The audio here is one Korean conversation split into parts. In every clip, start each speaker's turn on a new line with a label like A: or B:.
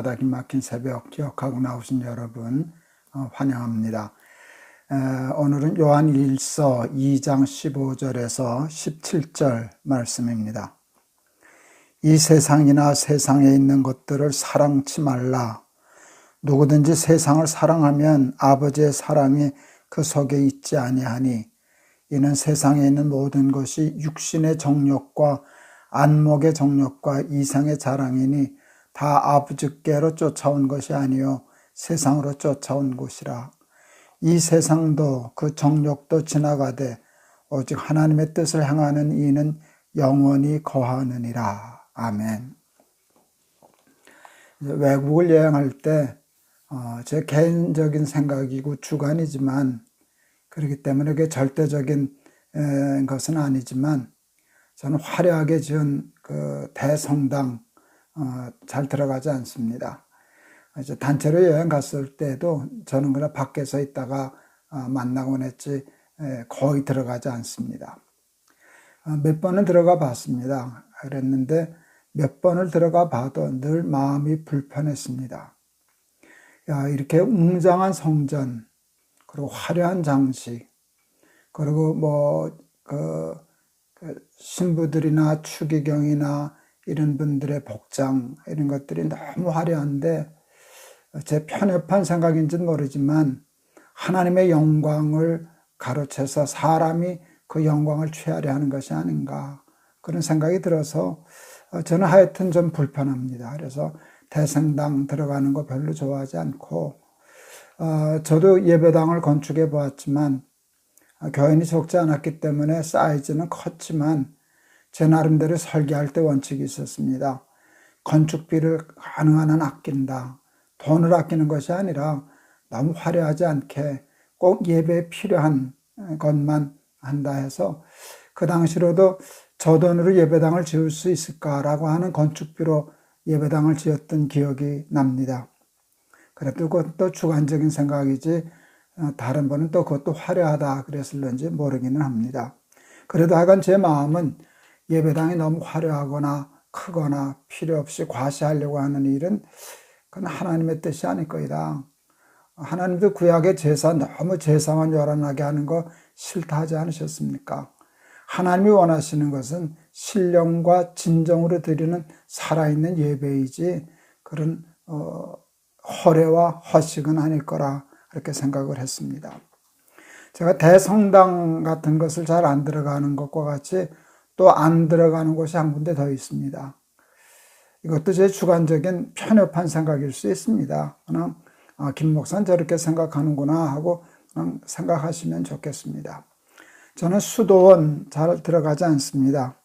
A: 기막힌 새벽 기억하고 나오신 여러분 환영합니다. 오늘은 요한 1서 2장 15절에서 17절 말씀입니다. 이 세상이나 세상에 있는 것들을 사랑치 말라. 누구든지 세상을 사랑하면 아버지의 사랑이 그 속에 있지 아니하니 이는 세상에 있는 모든 것이 육신의 정욕과 안목의 정욕과 이상의 자랑이니 다 아버지께로 쫓아온 것이 아니요 세상으로 쫓아온 것이라. 이 세상도 그 정욕도 지나가되 오직 하나님의 뜻을 행하는 이는 영원히 거하느니라. 아멘. 외국을 여행할 때 제 개인적인 생각이고 주관이지만, 그렇기 때문에 그게 절대적인 것은 아니지만, 저는 화려하게 지은 그 대성당 잘 들어가지 않습니다. 이제 단체로 여행 갔을 때도 저는 그냥 밖에서 있다가 만나곤 했지 거의 들어가지 않습니다. 몇 번은 들어가 봤습니다. 그랬는데 몇 번을 들어가 봐도 늘 마음이 불편했습니다. 이렇게 웅장한 성전, 그리고 화려한 장식, 그리고 신부들이나 추기경이나 이런 분들의 복장, 이런 것들이 너무 화려한데, 제 편협한 생각인지는 모르지만 하나님의 영광을 가로채서 사람이 그 영광을 취하려 하는 것이 아닌가, 그런 생각이 들어서 저는 하여튼 좀 불편합니다. 그래서 대성당 들어가는 거 별로 좋아하지 않고, 저도 예배당을 건축해 보았지만 교인이 적지 않았기 때문에 사이즈는 컸지만 제 나름대로 설계할 때 원칙이 있었습니다. 건축비를 가능한 한 아낀다. 돈을 아끼는 것이 아니라 너무 화려하지 않게 꼭 예배에 필요한 것만 한다 해서, 그 당시로도 저 돈으로 예배당을 지을 수 있을까라고 하는 건축비로 예배당을 지었던 기억이 납니다. 그래도 그것도 주관적인 생각이지 다른 분은 또 그것도 화려하다 그랬을런지 모르기는 합니다. 그래도 하여간 제 마음은 예배당이 너무 화려하거나 크거나 필요 없이 과시하려고 하는 일은 그건 하나님의 뜻이 아닐 거이다. 하나님도 구약의 제사 너무 제사만 요란하게 하는 거 싫다 하지 않으셨습니까? 하나님이 원하시는 것은 신령과 진정으로 드리는 살아있는 예배이지 그런 허례와 허식은 아닐 거라 그렇게 생각을 했습니다. 제가 대성당 같은 것을 잘 안 들어가는 것과 같이 또 안 들어가는 곳이 한 군데 더 있습니다. 이것도 제 주관적인 편협한 생각일 수 있습니다. 그냥 김 목사는 저렇게 생각하는구나 하고 그냥 생각하시면 좋겠습니다. 저는 수도원 잘 들어가지 않습니다.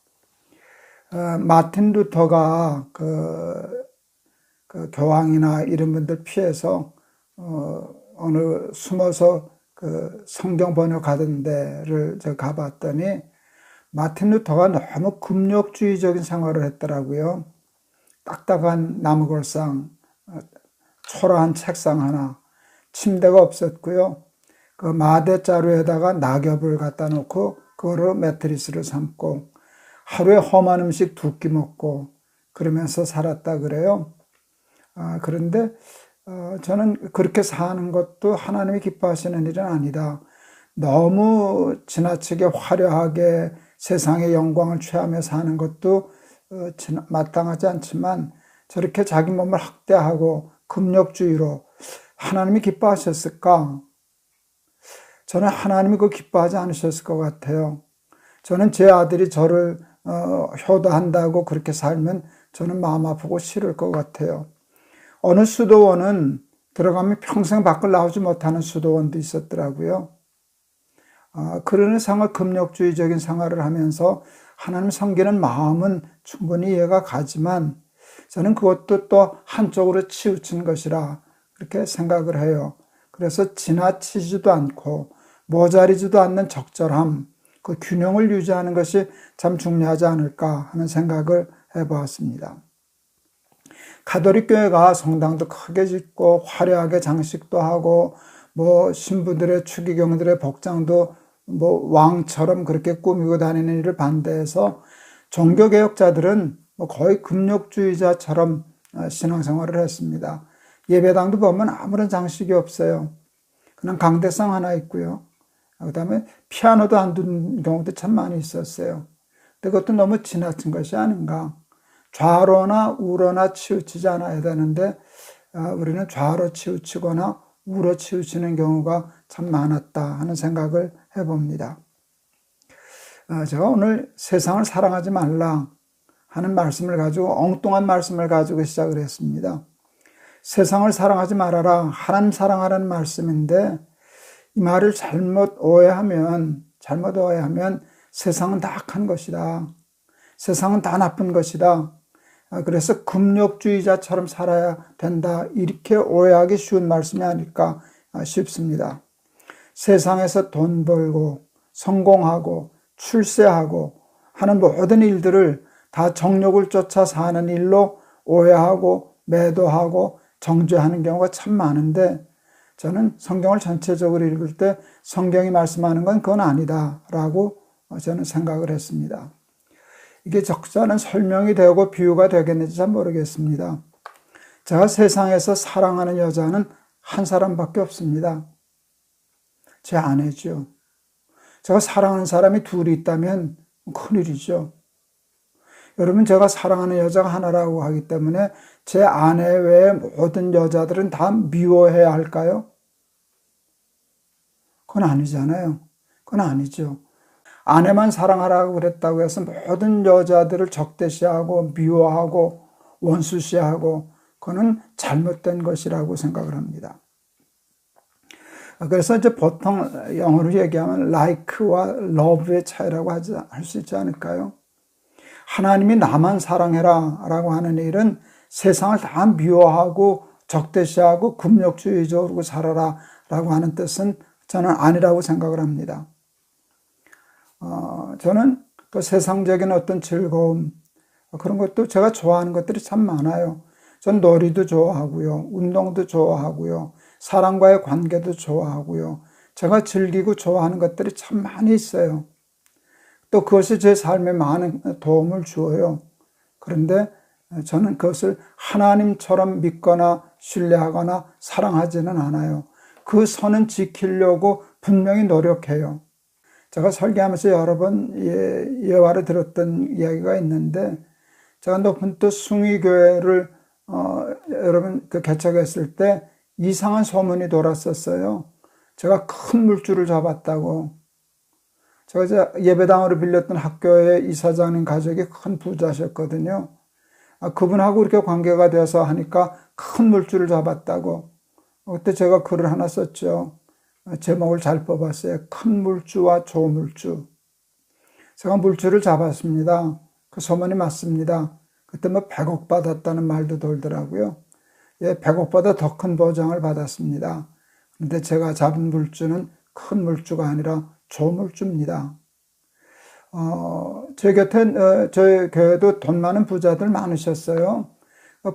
A: 마틴 루터가 그 교황이나 이런 분들 피해서 어느 숨어서 그 성경 번역하던 데를 제가 가봤더니 마틴 루터가 너무 금욕주의적인 생활을 했더라고요. 딱딱한 나무골상, 초라한 책상 하나, 침대가 없었고요. 그 마대자루에다가 낙엽을 갖다 놓고 그거로 매트리스를 삼고 하루에 험한 음식 2끼 먹고 그러면서 살았다 그래요. 그런데 저는 그렇게 사는 것도 하나님이 기뻐하시는 일은 아니다. 너무 지나치게 화려하게 세상의 영광을 취하며 사는 것도 마땅하지 않지만 저렇게 자기 몸을 학대하고 금욕주의로 하나님이 기뻐하셨을까? 저는 하나님이 그거 기뻐하지 않으셨을 것 같아요. 저는 제 아들이 저를 효도한다고 그렇게 살면 저는 마음 아프고 싫을 것 같아요. 어느 수도원은 들어가면 평생 밖을 나오지 못하는 수도원도 있었더라고요. 그런 생활, 금욕주의적인 생활을 하면서 하나님 섬기는 마음은 충분히 이해가 가지만 저는 그것도 또 한쪽으로 치우친 것이라 그렇게 생각을 해요. 그래서 지나치지도 않고 모자리지도 않는 적절함, 그 균형을 유지하는 것이 참 중요하지 않을까 하는 생각을 해보았습니다. 가톨릭 교회가 성당도 크게 짓고 화려하게 장식도 하고 신부들의 추기경들의 복장도 왕처럼 그렇게 꾸미고 다니는 일을 반대해서 종교개혁자들은 거의 금욕주의자처럼 신앙생활을 했습니다. 예배당도 보면 아무런 장식이 없어요. 그냥 강대상 하나 있고요. 그 다음에 피아노도 안 둔 경우도 참 많이 있었어요. 근데 그것도 너무 지나친 것이 아닌가. 좌로나 우로나 치우치지 않아야 되는데 우리는 좌로 치우치거나 우로 치우치는 경우가 참 많았다 하는 생각을 해봅니다. 제가 오늘 세상을 사랑하지 말라 하는 말씀을 가지고 엉뚱한 말씀을 가지고 시작을 했습니다. 세상을 사랑하지 말아라, 하나님 사랑하라는 말씀인데 이 말을 잘못 오해하면 세상은 다 악한 것이다. 세상은 다 나쁜 것이다. 그래서 금욕주의자처럼 살아야 된다. 이렇게 오해하기 쉬운 말씀이 아닐까 싶습니다. 세상에서 돈 벌고 성공하고 출세하고 하는 모든 일들을 다 정욕을 쫓아 사는 일로 오해하고 매도하고 정죄하는 경우가 참 많은데 저는 성경을 전체적으로 읽을 때 성경이 말씀하는 건 그건 아니다라고 저는 생각을 했습니다. 이게 적절한 설명이 되고 비유가 되겠는지 잘 모르겠습니다. 제가 세상에서 사랑하는 여자는 한 사람밖에 없습니다. 제 아내죠. 제가 사랑하는 사람이 둘이 있다면 큰일이죠. 여러분, 제가 사랑하는 여자가 하나라고 하기 때문에 제 아내 외에 모든 여자들은 다 미워해야 할까요? 그건 아니잖아요. 그건 아니죠. 아내만 사랑하라고 그랬다고 해서 모든 여자들을 적대시하고 미워하고 원수시하고 그거는 잘못된 것이라고 생각을 합니다. 그래서 이제 보통 영어로 얘기하면 like와 love의 차이라고 할 수 있지 않을까요? 하나님이 나만 사랑해라 라고 하는 일은 세상을 다 미워하고 적대시하고 금욕주의적으로 살아라 라고 하는 뜻은 저는 아니라고 생각을 합니다. 저는 그 세상적인 어떤 즐거움, 그런 것도 제가 좋아하는 것들이 참 많아요. 전 놀이도 좋아하고요. 운동도 좋아하고요. 사람과의 관계도 좋아하고요. 제가 즐기고 좋아하는 것들이 참 많이 있어요. 또 그것이 제 삶에 많은 도움을 주어요. 그런데 저는 그것을 하나님처럼 믿거나 신뢰하거나 사랑하지는 않아요. 그 선은 지키려고 분명히 노력해요. 제가 설교하면서 여러 번 예화를 들었던 이야기가 있는데 제가 높은 뜻 숭의교회를 여러분 개척했을 때 이상한 소문이 돌았었어요. 제가 큰 물줄을 잡았다고. 제가 이제 예배당으로 빌렸던 학교의 이사장님 가족이 큰 부자셨거든요. 그분하고 이렇게 관계가 되어서 하니까 큰 물줄을 잡았다고. 그때 제가 글을 하나 썼죠. 제목을 잘 뽑았어요. 큰 물주와 조물주. 제가 물줄을 잡았습니다. 그 소문이 맞습니다. 그때 뭐 100억 받았다는 말도 돌더라고요. 100억보다 더 큰 보장을 받았습니다. 그런데 제가 잡은 물주는 큰 물주가 아니라 조물주입니다. 제 곁에 저희 교회도 돈 많은 부자들 많으셨어요.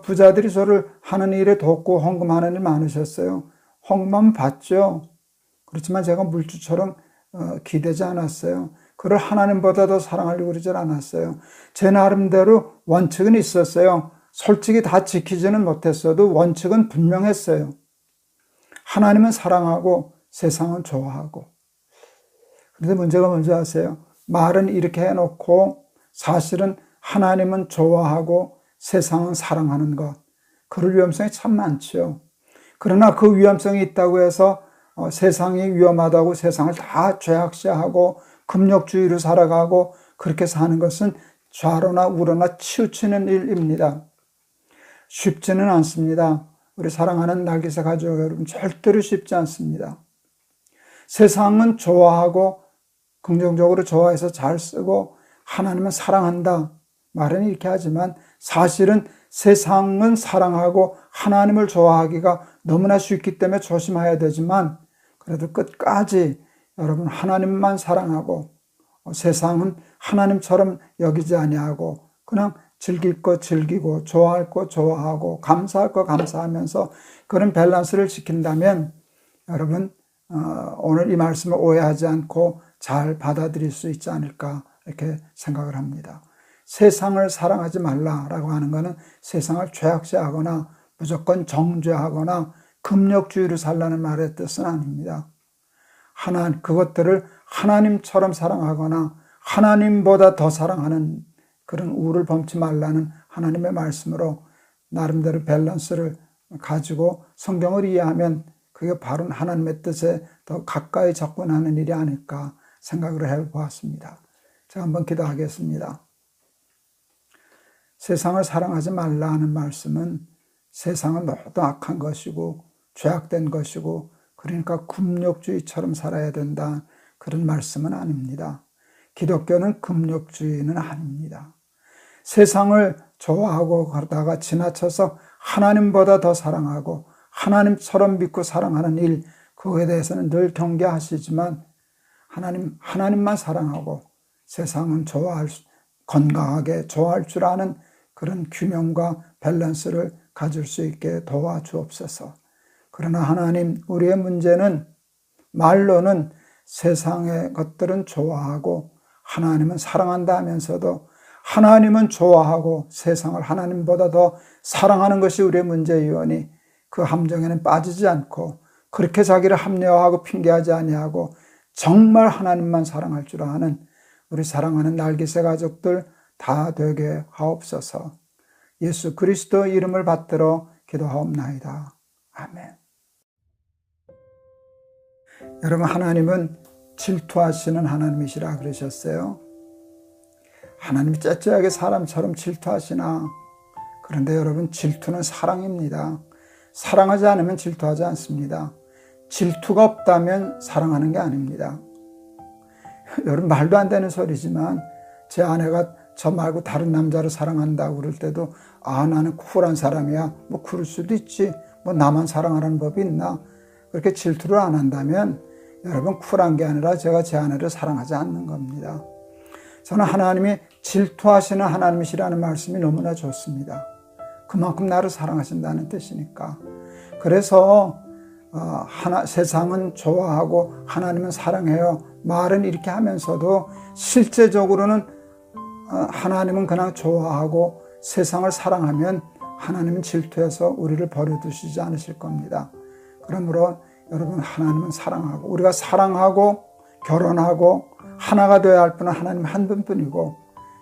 A: 부자들이 저를 하는 일에 돕고 헌금하는 일 많으셨어요. 헌금하면 받죠. 그렇지만 제가 물주처럼 기대지 않았어요. 그를 하나님보다 더 사랑하려고 그러질 않았어요. 제 나름대로 원칙은 있었어요. 솔직히 다 지키지는 못했어도 원칙은 분명했어요. 하나님은 사랑하고 세상은 좋아하고. 그런데 문제가 뭔지 아세요? 말은 이렇게 해놓고 사실은 하나님은 좋아하고 세상은 사랑하는 것. 그럴 위험성이 참 많죠. 그러나 그 위험성이 있다고 해서 세상이 위험하다고 세상을 다 죄악시하고 금욕주의로 살아가고 그렇게 사는 것은 좌로나 우로나 치우치는 일입니다. 쉽지는 않습니다. 우리 사랑하는 날개사 가족 여러분, 절대로 쉽지 않습니다. 세상은 좋아하고 긍정적으로 좋아해서 잘 쓰고 하나님은 사랑한다 말은 이렇게 하지만 사실은 세상은 사랑하고 하나님을 좋아하기가 너무나 쉽기 때문에 조심해야 되지만 그래도 끝까지 여러분 하나님만 사랑하고 세상은 하나님처럼 여기지 아니하고 그냥 즐길 거 즐기고 좋아할 거 좋아하고 감사할 거 감사하면서 그런 밸런스를 지킨다면 여러분 오늘 이 말씀을 오해하지 않고 잘 받아들일 수 있지 않을까 이렇게 생각을 합니다. 세상을 사랑하지 말라라고 하는 것은 세상을 죄악시하거나 무조건 정죄하거나 금욕주의로 살라는 말의 뜻은 아닙니다. 그것들을 하나님처럼 사랑하거나 하나님보다 더 사랑하는 그런 우를 범치 말라는 하나님의 말씀으로 나름대로 밸런스를 가지고 성경을 이해하면 그게 바로 하나님의 뜻에 더 가까이 접근하는 일이 아닐까 생각을 해보았습니다. 제가 한번 기도하겠습니다. 세상을 사랑하지 말라 하는 말씀은 세상은 모두 악한 것이고 죄악된 것이고 그러니까 금욕주의처럼 살아야 된다 그런 말씀은 아닙니다. 기독교는 금욕주의는 아닙니다. 세상을 좋아하고 그러다가 지나쳐서 하나님보다 더 사랑하고 하나님처럼 믿고 사랑하는 일, 그거에 대해서는 늘 경계하시지만 하나님만 사랑하고 세상은 건강하게 좋아할 줄 아는 그런 균형과 밸런스를 가질 수 있게 도와주옵소서. 그러나 하나님, 우리의 문제는 말로는 세상의 것들은 좋아하고 하나님은 사랑한다 하면서도 하나님은 좋아하고 세상을 하나님보다 더 사랑하는 것이 우리의 문제이오니 그 함정에는 빠지지 않고 그렇게 자기를 합리화하고 핑계하지 아니하고 정말 하나님만 사랑할 줄 아는 우리 사랑하는 날개새 가족들 다 되게 하옵소서. 예수 그리스도 이름을 받들어 기도하옵나이다. 아멘. 여러분, 하나님은 질투하시는 하나님이시라 그러셨어요. 하나님이 째째하게 사람처럼 질투하시나? 그런데 여러분, 질투는 사랑입니다. 사랑하지 않으면 질투하지 않습니다. 질투가 없다면 사랑하는 게 아닙니다. 여러분, 말도 안 되는 소리지만 제 아내가 저 말고 다른 남자를 사랑한다고 그럴 때도 나는 쿨한 사람이야. 뭐 그럴 수도 있지. 뭐 나만 사랑하라는 법이 있나? 그렇게 질투를 안 한다면 여러분, 쿨한 게 아니라 제가 제 아내를 사랑하지 않는 겁니다. 저는 하나님이 질투하시는 하나님이시라는 말씀이 너무나 좋습니다. 그만큼 나를 사랑하신다는 뜻이니까. 그래서 세상은 좋아하고 하나님은 사랑해요. 말은 이렇게 하면서도 실제적으로는 하나님은 그냥 좋아하고 세상을 사랑하면 하나님은 질투해서 우리를 버려두시지 않으실 겁니다. 그러므로 여러분, 하나님은 사랑하고 우리가 사랑하고 결혼하고 하나가 되어야 할 분은 하나님 한 분뿐이고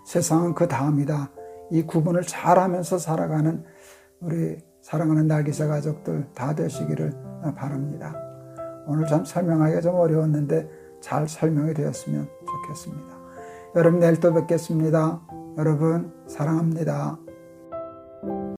A: 세상은 그 다음이다. 이 구분을 잘하면서 살아가는 우리 사랑하는 날개새 가족들 다 되시기를 바랍니다. 오늘 참 설명하기가 좀 어려웠는데 잘 설명이 되었으면 좋겠습니다. 여러분, 내일 또 뵙겠습니다. 여러분, 사랑합니다.